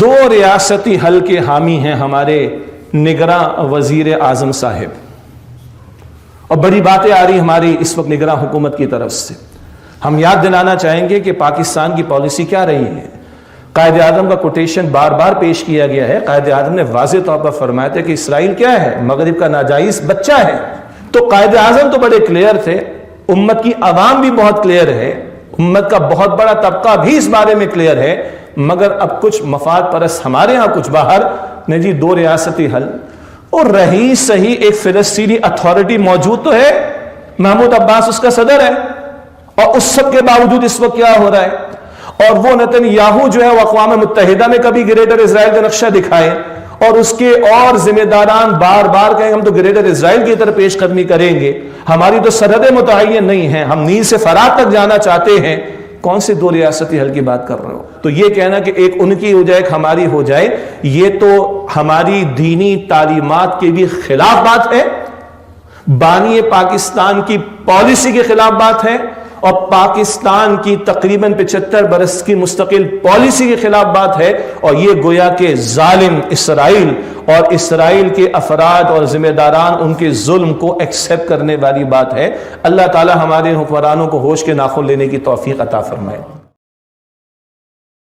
دو ریاستی حل کے حامی ہیں ہمارے نگراں وزیر اعظم صاحب، اور بڑی باتیں آ رہی ہماری اس وقت نگراں حکومت کی طرف سے۔ ہم یاد دلانا چاہیں گے کہ پاکستان کی پالیسی کیا رہی ہے۔ قائد اعظم کا کوٹیشن بار بار پیش کیا گیا ہے۔ قائد اعظم نے واضح طور پر فرمایا تھا کہ اسرائیل کیا ہے؟ مغرب کا ناجائز بچہ ہے۔ تو قائد اعظم تو بڑے کلیئر تھے، امت کی عوام بھی بہت کلیئر ہے، امت کا بہت بڑا طبقہ بھی اس بارے میں کلیئر ہے، مگر اب کچھ مفاد پرست ہمارے ہاں کچھ باہر نے جی دو ریاستی حل، اور رہی صحیح ایک فلسطینی اتھارٹی موجود تو ہے، محمود عباس اس کا صدر ہے، اور اس سب کے باوجود اس وقت کیا ہو رہا ہے؟ اور وہ نتن یاہو جو ہے وہ اقوام متحدہ میں کبھی گریٹر اسرائیل کا نقشہ دکھائے، اور اس کے اور ذمہ داران بار بار کہیں ہم تو گریٹر اسرائیل کی طرف پیش قدمی کریں گے، ہماری تو سرحدیں متعین نہیں ہیں، ہم نیل سے فرات تک جانا چاہتے ہیں۔ کون سے دو ریاستی حل کی بات کر رہے ہو؟ تو یہ کہنا کہ ایک ان کی ہو جائے ایک ہماری ہو جائے، یہ تو ہماری دینی تعلیمات کے بھی خلاف بات ہے، بانی پاکستان کی پالیسی کے خلاف بات ہے، اور پاکستان کی تقریباً 75 برس کی مستقل پالیسی کے خلاف بات ہے، اور یہ گویا کہ ظالم اسرائیل اور اسرائیل کے افراد اور ذمہ داران ان کے ظلم کو ایکسیپٹ کرنے والی بات ہے۔ اللہ تعالی ہمارے حکمرانوں کو ہوش کے ناخن لینے کی توفیق عطا فرمائے۔